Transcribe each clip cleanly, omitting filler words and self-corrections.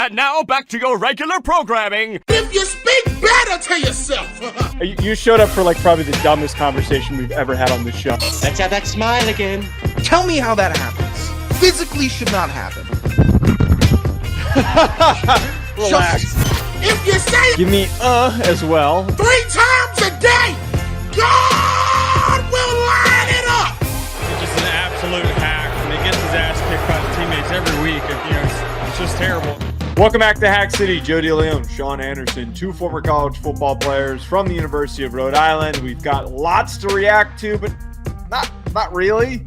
And now back to your regular programming. If you speak better to yourself. You showed up for probably the dumbest conversation we've ever had on this show. Let's have that smile again. Tell me how that happens. Physically should not happen. Relax. If you say Give me as well. 3 times a day, God will line it up. He's just an absolute hack, and he gets his ass kicked by the teammates every week. It's just terrible. Welcome back to Hack City. Joe DeLeone, Sean Anderson, 2 former college football players from the University of Rhode Island. We've got lots to react to, but not really.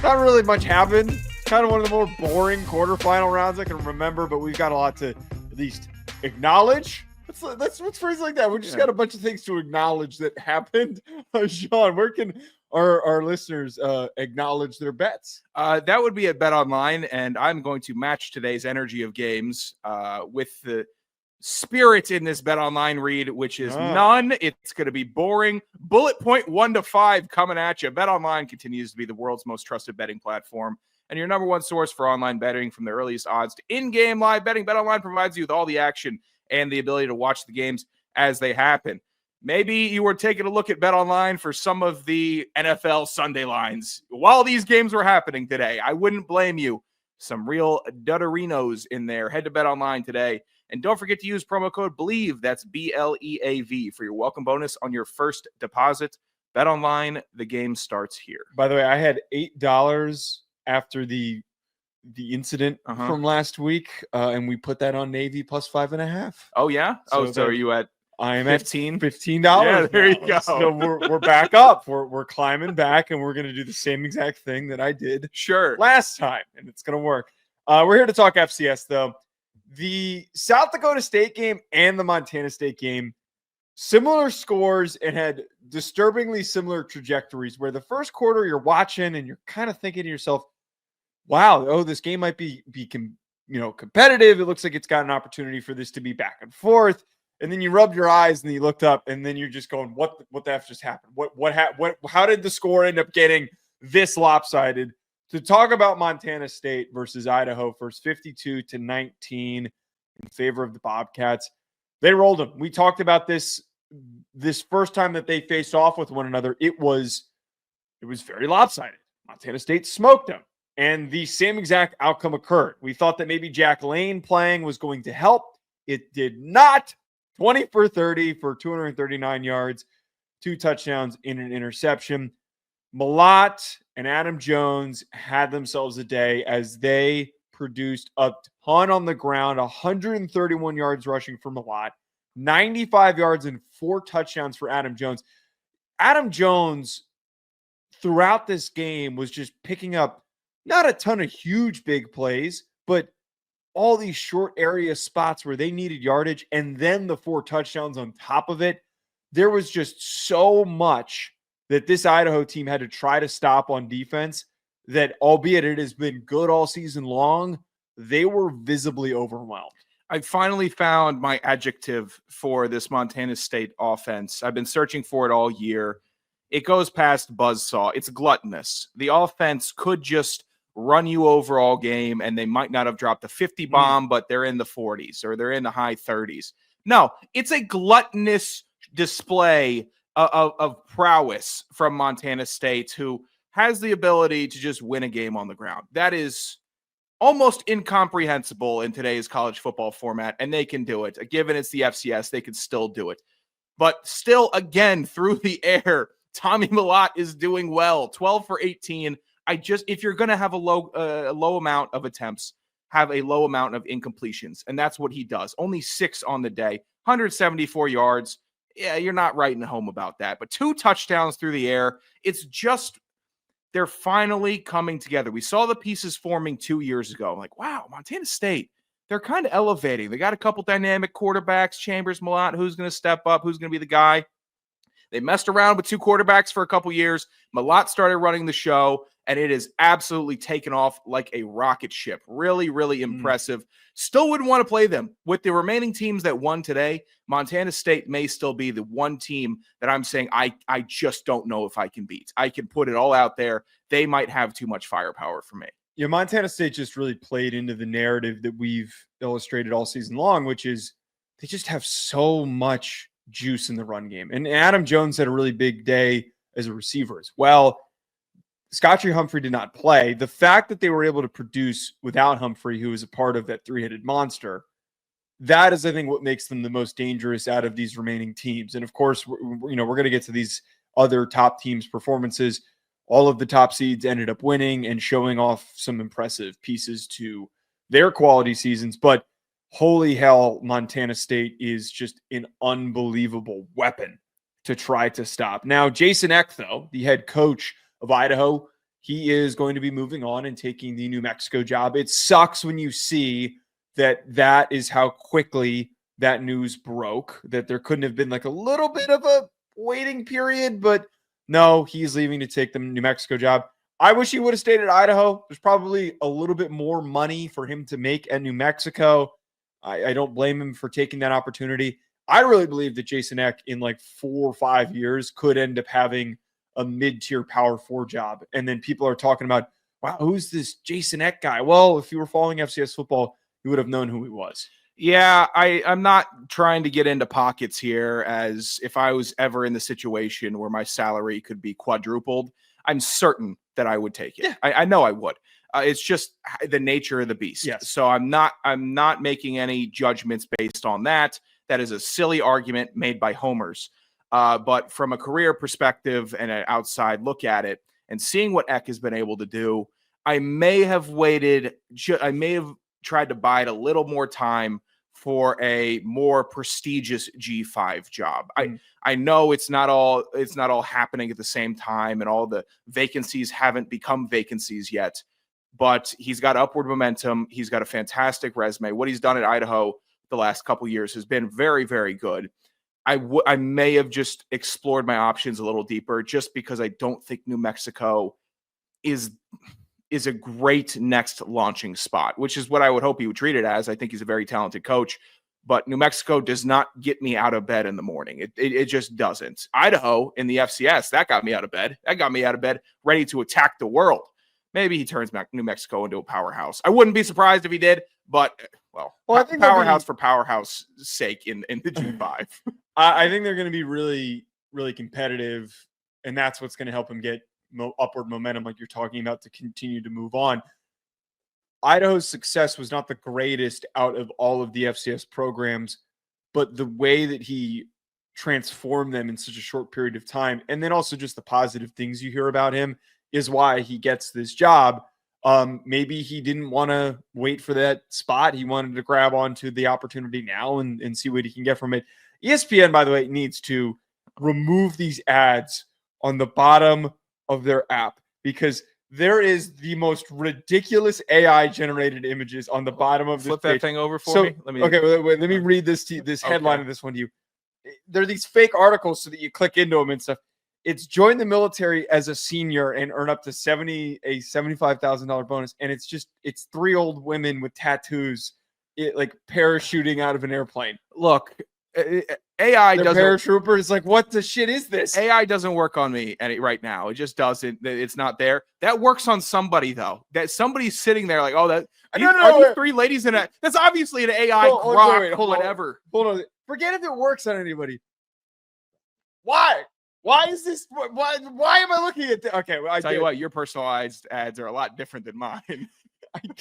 Not really much happened. It's kind of one of the more boring quarterfinal rounds I can remember, but we've got a lot to at least acknowledge. Let's phrase it like that. We just got a bunch of things to acknowledge that happened. Sean, where can our listeners acknowledge their bets? That would be at Bet Online, and I'm going to match today's energy of games with the spirit in this Bet Online read, which is none. It's going to be boring. Bullet point 1 to 5 coming at you. Bet Online continues to be the world's most trusted betting platform and your number one source for online betting, from the earliest odds to in-game live betting. Bet Online provides you with all the action and the ability to watch the games as they happen. Maybe you were taking a look at Bet Online for some of the NFL Sunday lines while these games were happening today. I wouldn't blame you. Some real dudderinos in there. Head to Bet Online today. And don't forget to use promo code BLEAV, that's BLEAV, for your welcome bonus on your first deposit. Bet Online, the game starts here. By the way, I had $8 after the incident from last week, and we put that on Navy plus 5.5. Oh, yeah? So are you at I'm 15? At $15. Yeah, there you go. So we're back up. We're climbing back, and we're going to do the same exact thing that I did last time, and it's going to work. We're here to talk FCS, though. The South Dakota State game and the Montana State game, similar scores and had disturbingly similar trajectories, where the first quarter you're watching and you're kind of thinking to yourself, wow, this game might be competitive. It looks like it's got an opportunity for this to be back and forth. And then you rubbed your eyes and you looked up, and then you're just going, what the F just happened? How did the score end up getting this lopsided? To talk about Montana State versus Idaho, first 52-19 in favor of the Bobcats. They rolled them. We talked about this first time that they faced off with one another. It was very lopsided. Montana State smoked them, and the same exact outcome occurred. We thought that maybe Jack Lane playing was going to help. It did not. 20 for 30 for 239 yards, 2 touchdowns in an interception. Malott and Adam Jones had themselves a day as they produced a ton on the ground, 131 yards rushing for Malott, 95 yards and 4 touchdowns for Adam Jones. Adam Jones, throughout this game, was just picking up not a ton of huge big plays, but all these short area spots where they needed yardage, and then the 4 touchdowns on top of it. There was just so much that this Idaho team had to try to stop on defense that, albeit it has been good all season long, they were visibly overwhelmed. I finally found my adjective for this Montana State offense. I've been searching for it all year. It goes past buzzsaw. It's gluttonous. The offense could just run you over all game, and they might not have dropped a 50 bomb, but they're in the 40s or they're in the high 30s. No, it's a gluttonous display of prowess from Montana State, who has the ability to just win a game on the ground. That is almost incomprehensible in today's college football format, and they can do it. Given it's the FCS, they can still do it. But still, again, through the air, Tommy Malott is doing well. 12 for 18. If you're going to have a low amount of attempts, have a low amount of incompletions, and that's what he does. Only 6 on the day, 174 yards. Yeah, you're not writing home about that. But 2 touchdowns through the air. It's just, they're finally coming together. We saw the pieces forming 2 years ago. I'm like, wow, Montana State, they're kind of elevating. They got a couple dynamic quarterbacks, Chambers, Malott, who's going to step up, who's going to be the guy. They messed around with 2 quarterbacks for a couple years. Malott started running the show, and it has absolutely taken off like a rocket ship. Really, really impressive. Still wouldn't want to play them. With the remaining teams that won today, Montana State may still be the one team that I'm saying I just don't know if I can beat. I can put it all out there. They might have too much firepower for me. Yeah, Montana State just really played into the narrative that we've illustrated all season long, which is they just have so much juice in the run game. And Adam Jones had a really big day as a receiver as well. Scotty Humphrey did not play. The fact that they were able to produce without Humphrey, who was a part of that three-headed monster, that is, I think, what makes them the most dangerous out of these remaining teams. And of course, we're going to get to these other top teams' performances. All of the top seeds ended up winning and showing off some impressive pieces to their quality seasons. But holy hell, Montana State is just an unbelievable weapon to try to stop. Now, Jason Eck, though, the head coach of Idaho, he is going to be moving on and taking the New Mexico job. It sucks when you see that is how quickly that news broke, that there couldn't have been like a little bit of a waiting period, but no, he's leaving to take the New Mexico job. I wish he would have stayed at Idaho. There's probably a little bit more money for him to make at New Mexico. I don't blame him for taking that opportunity. I really believe that Jason Eck in like 4 or 5 years could end up having a mid-tier Power 4 job. And then people are talking about, wow, who's this Jason Eck guy? Well, if you were following FCS football, you would have known who he was. Yeah, I'm not trying to get into pockets here, as if I was ever in the situation where my salary could be quadrupled, I'm certain that I would take it. Yeah. I know I would. It's just the nature of the beast. Yes. So I'm not making any judgments based on that. That is a silly argument made by homers. But from a career perspective and an outside look at it, and seeing what Eck has been able to do, I may have waited. I may have tried to bide a little more time for a more prestigious G5 job. I know it's not all happening at the same time, and all the vacancies haven't become vacancies yet. But he's got upward momentum. He's got a fantastic resume. What he's done at Idaho the last couple of years has been very, very good. I may have just explored my options a little deeper, just because I don't think New Mexico is a great next launching spot, which is what I would hope he would treat it as. I think he's a very talented coach, but New Mexico does not get me out of bed in the morning. It just doesn't. Idaho in the FCS, that got me out of bed. That got me out of bed ready to attack the world. Maybe he turns New Mexico into a powerhouse. I wouldn't be surprised if he did, but I think powerhouse for powerhouse sake in the G5. I think they're going to be really, really competitive, and that's what's going to help him get upward momentum, like you're talking about, to continue to move on. Idaho's success was not the greatest out of all of the FCS programs, but the way that he transformed them in such a short period of time, and then also just the positive things you hear about him, is why he gets this job. Maybe he didn't want to wait for that spot. He wanted to grab onto the opportunity now and see what he can get from it. ESPN, by the way, needs to remove these ads on the bottom of their app, because there is the most ridiculous AI generated images on the bottom of this Flip page. that thing over for me. Let me read this headline of this one to you. There are these fake articles so that you click into them and stuff. It's join the military as a senior and earn up to $75,000 bonus. And it's 3 old women with tattoos, like parachuting out of an airplane. Look, AI doesn't. Paratrooper is like, what the shit is this? AI doesn't work on me right now. It just doesn't. It's not there. That works on somebody, though. That somebody's sitting there like, oh, that. Are these 3 ladies in it? That's obviously an AI. Whatever. Hold on. Forget if it works on anybody. Why? Why is this? Why am I looking at this? Okay, well, tell you what, your personalized ads are a lot different than mine.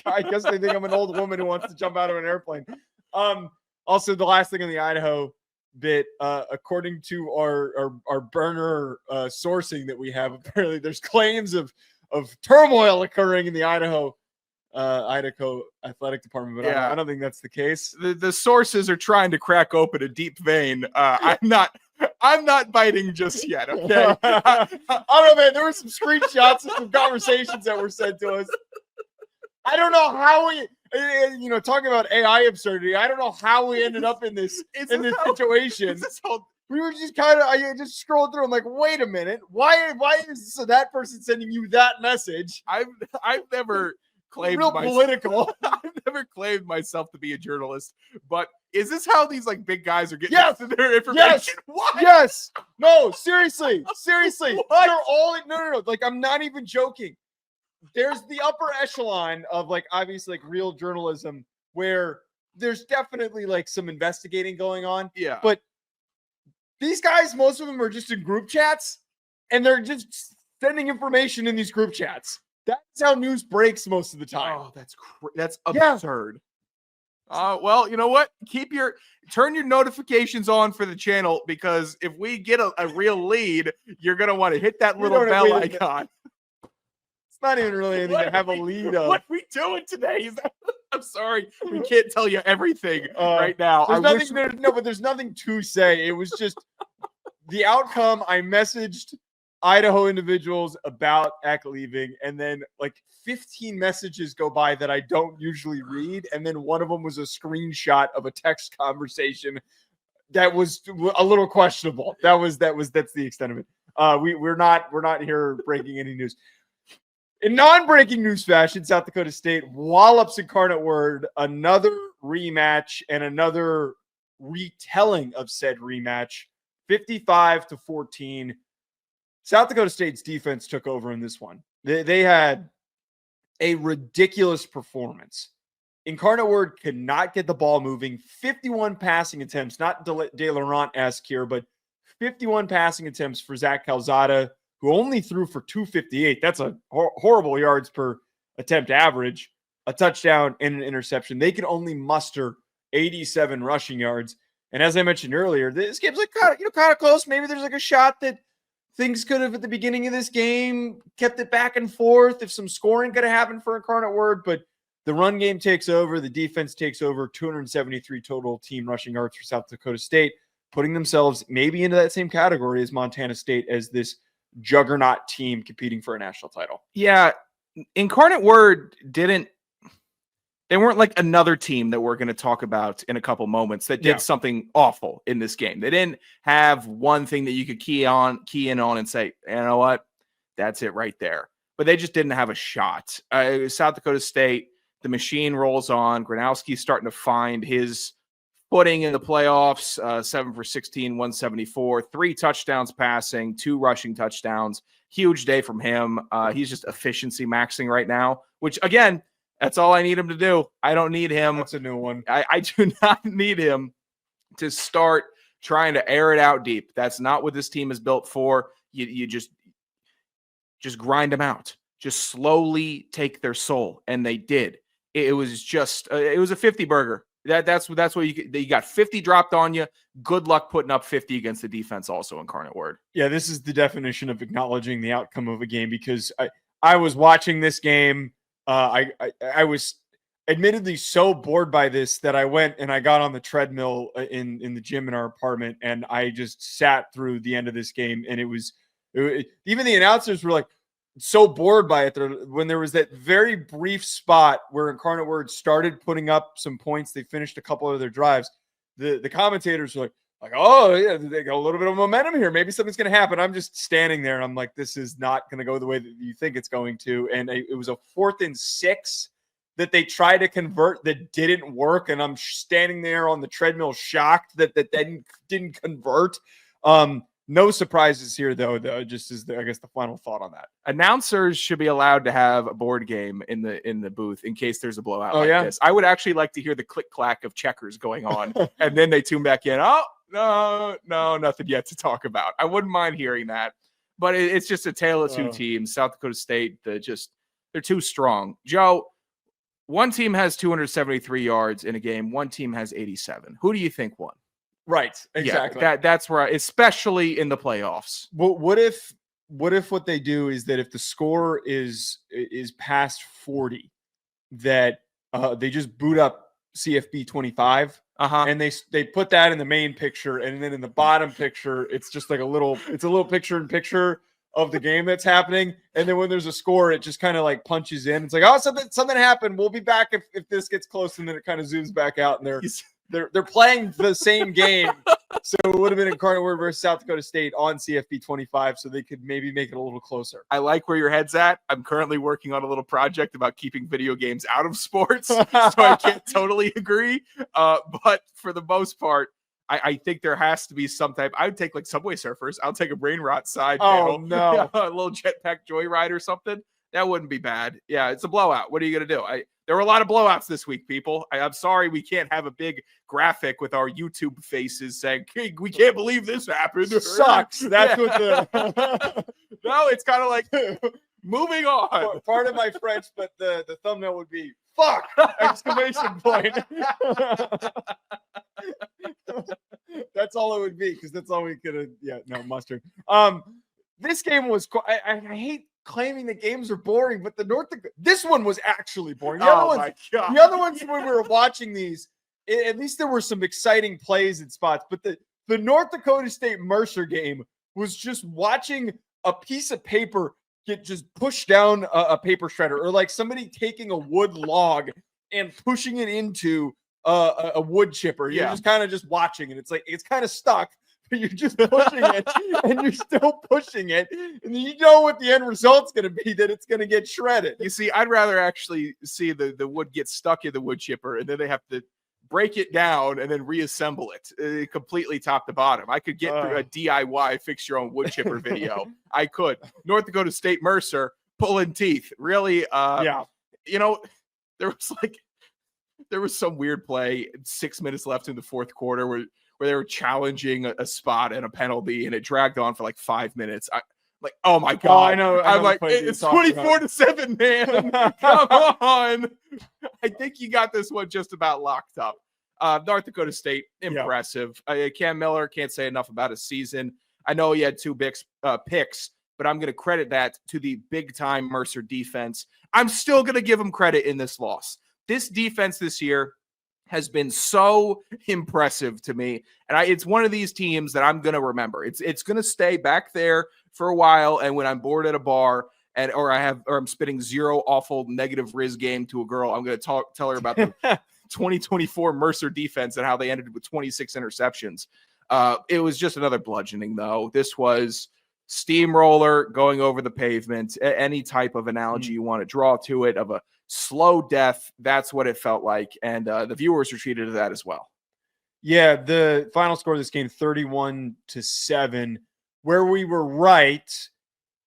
I guess they think I'm an old woman who wants to jump out of an airplane. Also, the last thing on the Idaho bit, according to our burner sourcing that we have, apparently there's claims of turmoil occurring in the Idaho athletic department, but I don't think that's the case. The sources are trying to crack open a deep vein. I'm not biting just yet. Okay. I don't know, man. There were some screenshots of some conversations that were sent to us. I don't know how we, talking about AI absurdity. I don't know how we ended up in this situation. We were just I just scrolled through. I'm like, wait a minute. Why is that person sending you that message? I've never claimed political. I've never claimed myself to be a journalist, but is this how these big guys are getting their information? Yes. What? Yes. No, seriously. What? They're all no. Like, I'm not even joking. there's the upper echelon of like obviously like real journalism where there's definitely like some investigating going on. Yeah. But these guys, most of them are just in group chats and they're just sending information in these group chats. That's how news breaks most of the time. Oh, that's absurd. Well, you know what? Turn your notifications on for the channel, because if we get a real lead, you're gonna want to hit that little bell icon. It's not even really anything to have a lead of. What are we doing today? I'm sorry, we can't tell you everything right now. But there's nothing to say. It was just the outcome. I messaged Idaho individuals about Eck leaving, and then like 15 messages go by that I don't usually read, and then one of them was a screenshot of a text conversation that was a little questionable. That's the extent of it. We're not here breaking any news. In non-breaking news fashion, South Dakota State wallops Incarnate Word, another rematch and another retelling of said rematch, 55-14. South Dakota State's defense took over in this one. They had a ridiculous performance. Incarnate Word could not get the ball moving. 51 passing attempts, not DeLeone-esque here, but 51 passing attempts for Zach Calzada, who only threw for 258. That's a horrible yards per attempt average, a touchdown and an interception. They could only muster 87 rushing yards. And as I mentioned earlier, this game's like kind of close. Maybe there's like a shot that things could have at the beginning of this game kept it back and forth if some scoring could have happened for Incarnate Word, but the run game takes over. The defense takes over. 273 total team rushing yards for South Dakota State, putting themselves maybe into that same category as Montana State as this juggernaut team competing for a national title. Yeah, Incarnate Word they weren't like another team that we're going to talk about in a couple moments that did something awful in this game. They didn't have one thing that you could key in on and say, you know what, that's it right there. But they just didn't have a shot. South Dakota State, the machine rolls on. Gronowski's starting to find his footing in the playoffs. 7 for 16, 174, 3 touchdowns passing, 2 rushing touchdowns. Huge day from him. He's just efficiency maxing right now, which again, that's all I need him to do. I don't need him. That's a new one. I do not need him to start trying to air it out deep. That's not what this team is built for. You just grind them out. Just slowly take their soul, and they did. It was just it was a 50 burger. That's what you got 50 dropped on you. Good luck putting up 50 against the defense. Also, Incarnate Word. Yeah, this is the definition of acknowledging the outcome of a game, because I was watching this game. I was admittedly so bored by this that I went and I got on the treadmill in the gym in our apartment, and I just sat through the end of this game. And even the announcers were like so bored by it. When there was that very brief spot where Incarnate Word started putting up some points, they finished a couple of their drives. The commentators were like, oh yeah, they got a little bit of momentum here. Maybe something's going to happen. I'm just standing there and I'm like, this is not going to go the way that you think it's going to. And it was a 4th and 6 that they tried to convert that didn't work. And I'm standing there on the treadmill shocked that didn't convert. No surprises here though, just as I guess the final thought on that. Announcers should be allowed to have a board game in the booth in case there's a blowout this. I would actually like to hear the click clack of checkers going on and then they tune back in. Oh, no, nothing yet to talk about. I wouldn't mind hearing that, but it's just a tale of two teams. South Dakota State, they're too strong. Joe, one team has 273 yards in a game. One team has 87. Who do you think won? Right. Exactly. Yeah, that's right. Especially in the playoffs. What if what they do is that if the score is past 40, that they just boot up CFB 25 and they put that in the main picture, and then in the bottom picture it's just like a little picture in picture of the game that's happening, and then when there's a score it just kind of like punches in. It's like, oh, something happened, we'll be back if this gets close, and then it kind of zooms back out, and they're playing the same game. So it would have been Incarnate Word versus South Dakota State on CFB 25, so they could maybe make it a little closer. I like where your head's at. I'm currently working on a little project about keeping video games out of sports, so I can't totally agree. But for the most part, I think there has to be some type. I would take like Subway Surfers. I'll take a brain rot side. Oh, no. A little jetpack joyride or something. That wouldn't be bad. Yeah, it's a blowout. What are you going to do? There were a lot of blowouts this week, people. I'm sorry we can't have a big graphic with our YouTube faces saying, hey, we can't believe this happened. Sucks. That's what the No, it's kind of like moving on. Part of my French, but the thumbnail would be fuck! Exclamation point. That's all it would be, because that's all we could have. Yeah, no mustard. This game was. I hate claiming that games are boring, but this one was actually boring. The other ones when we were watching these, at least there were some exciting plays and spots. But the North Dakota State Mercer game was just watching a piece of paper get just pushed down a paper shredder, or like somebody taking a wood log and pushing it into a wood chipper. You're just kind of just watching, and it's like it's kind of stuck, but you're just pushing it, and you're still pushing it, and then you know what the end result's going to be, that it's going to get shredded. You see, I'd rather actually see the wood get stuck in the wood chipper, and then they have to break it down and then reassemble it completely top to bottom. I could get through a DIY fix your own wood chipper video. I could. North Dakota State Mercer pulling teeth. Really, you know, there was some weird play, 6 minutes left in the fourth quarter where they were challenging a spot and a penalty, and it dragged on for like 5 minutes. Like, oh my God. I know I'm like, it's 24-7, man. Come on. I think you got this one just about locked up. North Dakota State, impressive. Cam Miller, can't say enough about his season. I know he had 2 picks, but I'm going to credit that to the big-time Mercer defense. I'm still going to give him credit in this loss. This defense this year has been so impressive to me, and it's one of these teams that I'm going to remember. It's going to stay back there for a while, and when I'm bored at a bar or I'm spitting 0 awful negative Riz game to a girl, I'm going to tell her about the 2024 Mercer defense and how they ended with 26 interceptions. It was just another bludgeoning, though. This was steamroller going over the pavement. Any type of analogy you want to draw to it of a slow death, that's what it felt like, and the viewers were treated to that as well. Yeah, the final score of this game, 31-7. Where we were right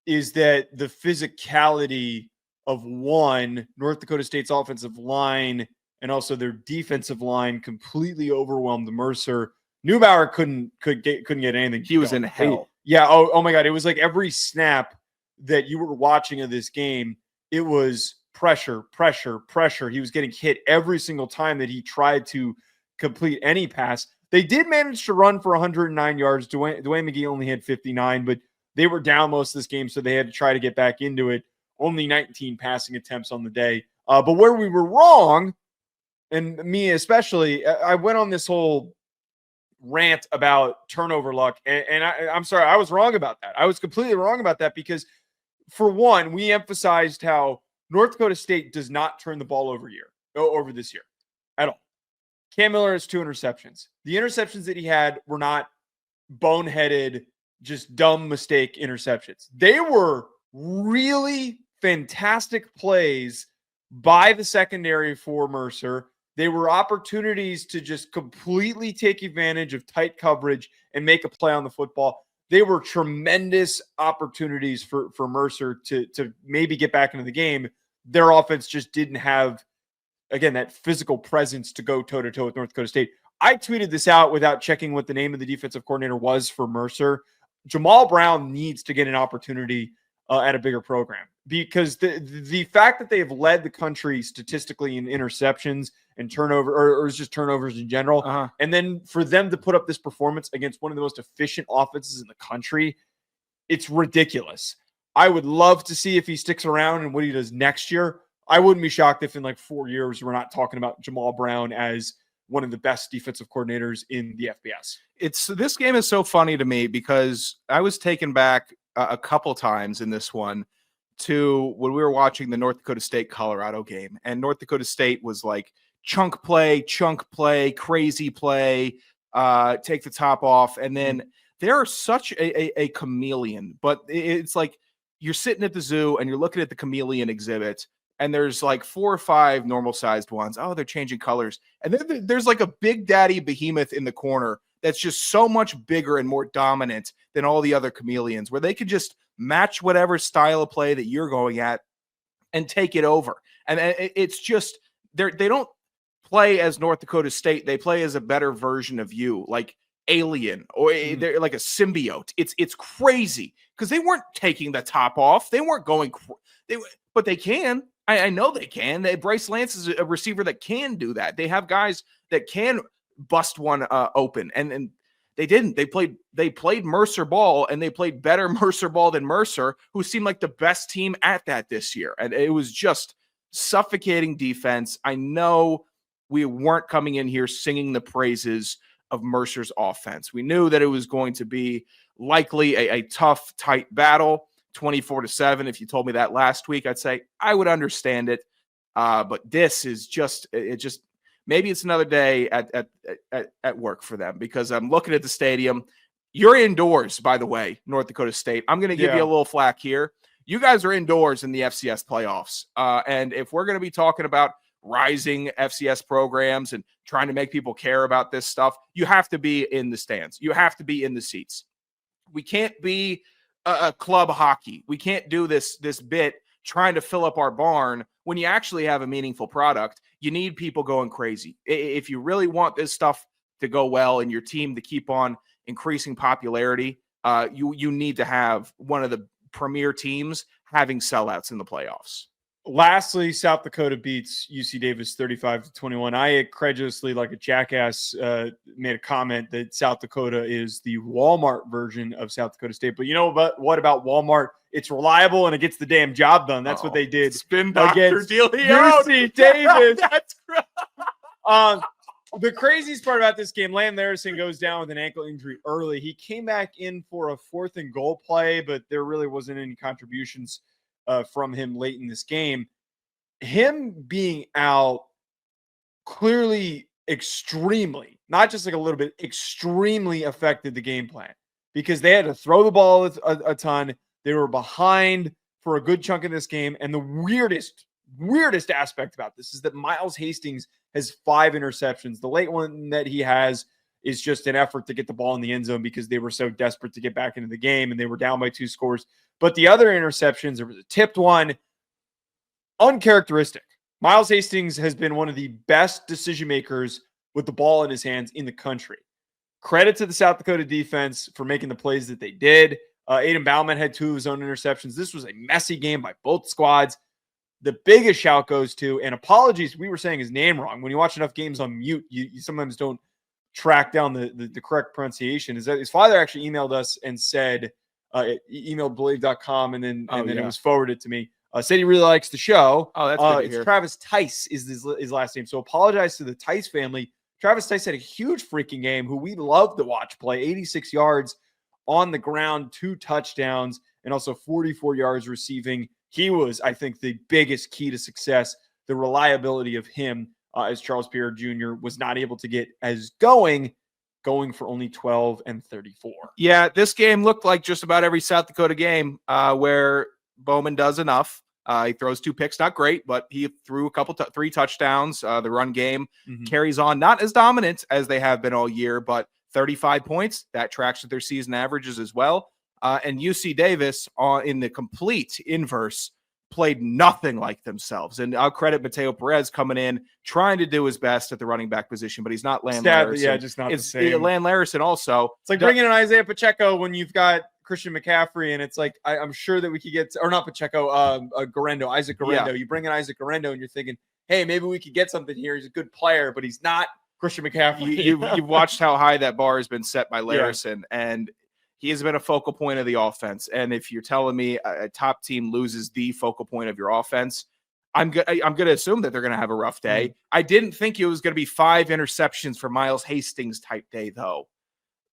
is that the physicality of North Dakota State's offensive line and also their defensive line completely overwhelmed the Mercer. Neubauer couldn't get anything. He was in hell. Yeah. Oh my God. It was like every snap that you were watching of this game, it was pressure. He was getting hit every single time that he tried to complete any pass. They did manage to run for 109 yards. Dwayne McGee only had 59, but they were down most of this game, so they had to try to get back into it. Only 19 passing attempts on the day. But where we were wrong, and me especially, I went on this whole rant about turnover luck, and I'm sorry, I was wrong about that. I was completely wrong about that because, for one, we emphasized how North Dakota State does not turn the ball over this year at all. Cam Miller has 2 interceptions. The interceptions that he had were not boneheaded, just dumb mistake interceptions. They were really fantastic plays by the secondary for Mercer. They were opportunities to just completely take advantage of tight coverage and make a play on the football. They were tremendous opportunities for Mercer to maybe get back into the game. Their offense just didn't have, again, that physical presence to go toe-to-toe with North Dakota State. I tweeted this out without checking what the name of the defensive coordinator was for Mercer. Jamal Brown needs to get an opportunity at a bigger program, because the fact that they have led the country statistically in interceptions and turnover, or just turnovers in general, and then for them to put up this performance against one of the most efficient offenses in the country, it's ridiculous. I would love to see if he sticks around and what he does next year. I wouldn't be shocked if in like 4 years we're not talking about Jamal Brown as one of the best defensive coordinators in the FBS. This game is so funny to me because I was taken back a couple times in this one to when we were watching the North Dakota State Colorado game, and North Dakota State was like chunk play, crazy play, take the top off, and then they're such a chameleon. But it's like you're sitting at the zoo and you're looking at the chameleon exhibit, and there's like 4 or 5 normal sized ones. Oh, they're changing colors. And then there's like a big daddy behemoth in the corner that's just so much bigger and more dominant than all the other chameleons, where they could just match whatever style of play that you're going at and take it over. And it's just they don't play as North Dakota State. They play as a better version of you, like alien, or they're like a symbiote. It's crazy because they weren't taking the top off. They weren't going, but they can. I know they can. Bryce Lance is a receiver that can do that. They have guys that can bust one open, and they didn't. They played Mercer ball, and they played better Mercer ball than Mercer, who seemed like the best team at that this year. And it was just suffocating defense. I know we weren't coming in here singing the praises of Mercer's offense. We knew that it was going to be likely a tough, tight battle. 24-7. If you told me that last week, I'd say I would understand it. But this is just maybe it's another day at work for them, because I'm looking at the stadium. You're indoors, by the way, North Dakota State. I'm going to give you a little flack here. You guys are indoors in the FCS playoffs. And if we're going to be talking about rising FCS programs and trying to make people care about this stuff, you have to be in the stands. You have to be in the seats. We can't be a club hockey. We can't do this bit trying to fill up our barn when you actually have a meaningful product. You need people going crazy. If you really want this stuff to go well and your team to keep on increasing popularity, you need to have one of the premier teams having sellouts in the playoffs. Lastly, South Dakota beats UC Davis 35-21. I credulously, like a jackass, made a comment that South Dakota is the Walmart version of South Dakota State. But you know what about Walmart? It's reliable and it gets the damn job done. That's what they did. Spin Doctor DeLeone. UC Davis. That's great. The craziest part about this game, Lamb Larison goes down with an ankle injury early. He came back in for a 4th and goal play, but there really wasn't any contributions from him late in this game. Him being out clearly extremely, not just like a little bit, extremely affected the game plan, because they had to throw the ball a ton. They were behind for a good chunk of this game. And the weirdest aspect about this is that Miles Hastings has 5 interceptions. The late one that he has is just an effort to get the ball in the end zone because they were so desperate to get back into the game and they were down by 2 scores. But the other interceptions, there was a tipped one, uncharacteristic. Miles Hastings has been one of the best decision makers with the ball in his hands in the country. Credit to the South Dakota defense for making the plays that they did. Aiden Bauman had 2 of his own interceptions. This was a messy game by both squads. The biggest shout goes to, and apologies, we were saying his name wrong. When you watch enough games on mute, you sometimes don't track down the correct pronunciation. Is that his father actually emailed us and said, emailed believe.com, and then it was forwarded to me. Said he really likes the show. Oh, that's good to it's hear. Travis Tice is his last name. So apologize to the Tice family. Travis Tice had a huge freaking game who we love to watch play. 86 yards on the ground, 2 touchdowns, and also 44 yards receiving. He was, I think, the biggest key to success, the reliability of him, as Charles Pierre Jr. was not able to get as going for only 12 and 34. Yeah, this game looked like just about every South Dakota game where Bowman does enough. He throws 2 picks, not great, but he threw a couple, 3 touchdowns. The run game carries on, not as dominant as they have been all year, but 35 points. That tracks with their season averages as well. And UC Davis, in the complete inverse, played nothing like themselves. And I'll credit Mateo Perez coming in, trying to do his best at the running back position, but he's not Land Larison. Yeah, just not the same. Land Larison also. It's like bringing in Isaiah Pacheco when you've got Christian McCaffrey, and it's like, I'm sure that we could get, or not Pacheco, Garendo, Isaac Garendo. Yeah. You bring in Isaac Garendo, and you're thinking, hey, maybe we could get something here. He's a good player, but he's not Christian McCaffrey. You've watched how high that bar has been set by Larison, and he has been a focal point of the offense. And if you're telling me a top team loses the focal point of your offense, I'm going to assume that they're going to have a rough day. I didn't think it was going to be 5 interceptions for Miles Hastings type day, though.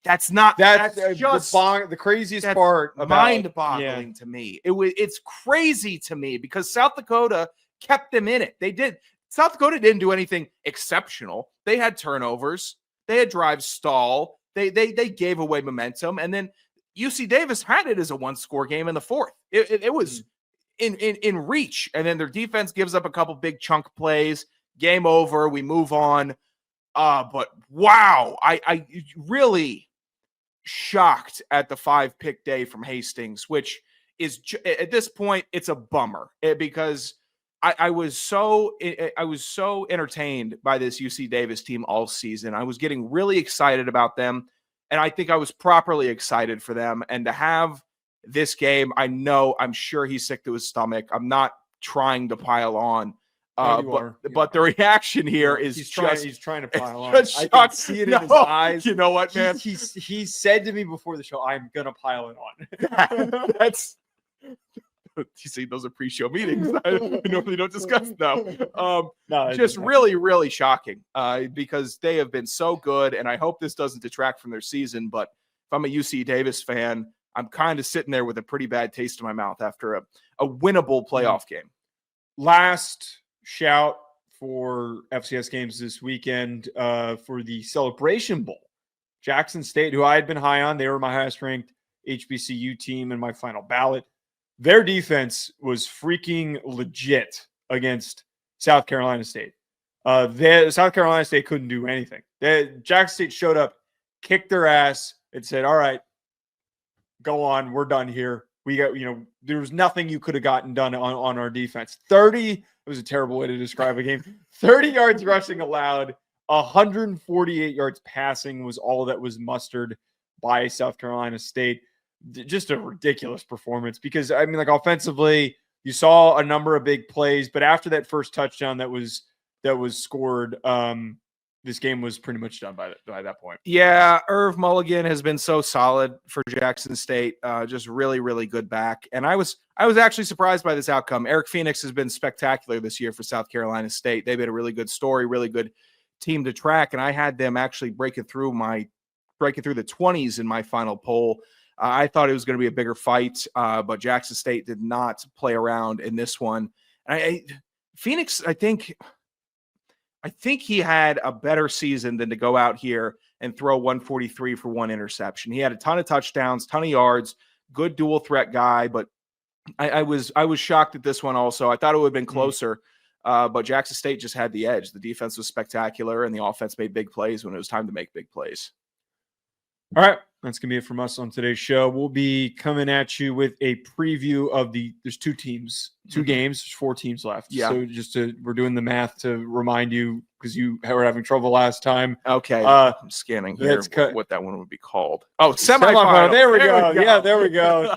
That's just the craziest part. Mind-boggling to me. It's crazy to me because South Dakota kept them in it. They did. South Dakota didn't do anything exceptional. They had turnovers. They had drives stall. They gave away momentum, and then UC Davis had it as a 1-score game in the 4th. It was in reach, and then their defense gives up a couple big chunk plays. Game over. We move on. But wow, I really shocked at the 5-pick day from Hastings, which is at this point it's a bummer because I was so entertained by this UC Davis team all season. I was getting really excited about them, and I think I was properly excited for them. And to have this game, I'm sure he's sick to his stomach. I'm not trying to pile on. But the reaction here is he's trying to pile on. I can see it in his eyes. You know what, man? He said to me before the show, "I'm gonna pile it on." That's you see those are pre-show meetings. I normally don't discuss though. Just really, really shocking because they have been so good, and I hope this doesn't detract from their season. But if I'm a UC Davis fan, I'm kind of sitting there with a pretty bad taste in my mouth after a winnable playoff game. Last shout for FCS games this weekend for the Celebration Bowl. Jackson State, who I had been high on, they were my highest ranked HBCU team in my final ballot. Their defense was freaking legit against South Carolina State. South Carolina State couldn't do anything. Jackson State showed up, kicked their ass, and said, "All right, go on. We're done here. We got, there was nothing you could have gotten done on our defense." 30, it was a terrible way to describe a game. 30 yards rushing allowed, 148 yards passing was all that was mustered by South Carolina State. Just a ridiculous performance because, offensively, you saw a number of big plays, but after that first touchdown that was scored, this game was pretty much done by that point. Yeah, Irv Mulligan has been so solid for Jackson State, just really, really good back. And I was actually surprised by this outcome. Eric Phoenix has been spectacular this year for South Carolina State. They've been a really good story, really good team to track, and I had them actually breaking through the 20s in my final poll. I thought it was going to be a bigger fight, but Jackson State did not play around in this one. Phoenix, I think he had a better season than to go out here and throw 143 for one interception. He had a ton of touchdowns, ton of yards, good dual threat guy, but I was shocked at this one also. I thought it would have been closer, but Jackson State just had the edge. The defense was spectacular, and the offense made big plays when it was time to make big plays. All right, that's going to be it from us on today's show. We'll be coming at you with a preview of there's two games, there's 4 teams left. Yeah. So we're doing the math to remind you because you were having trouble last time. Okay, I'm scanning here what that one would be called. Oh, semifinal. There we go. Yeah, there we go.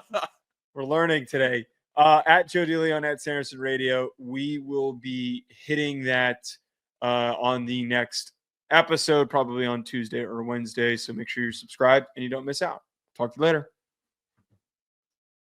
We're learning today. At Joe DeLeone at Sanderson Radio, we will be hitting that on the next episode, probably on Tuesday or Wednesday. So make sure you're subscribed and you don't miss out. Talk to you later.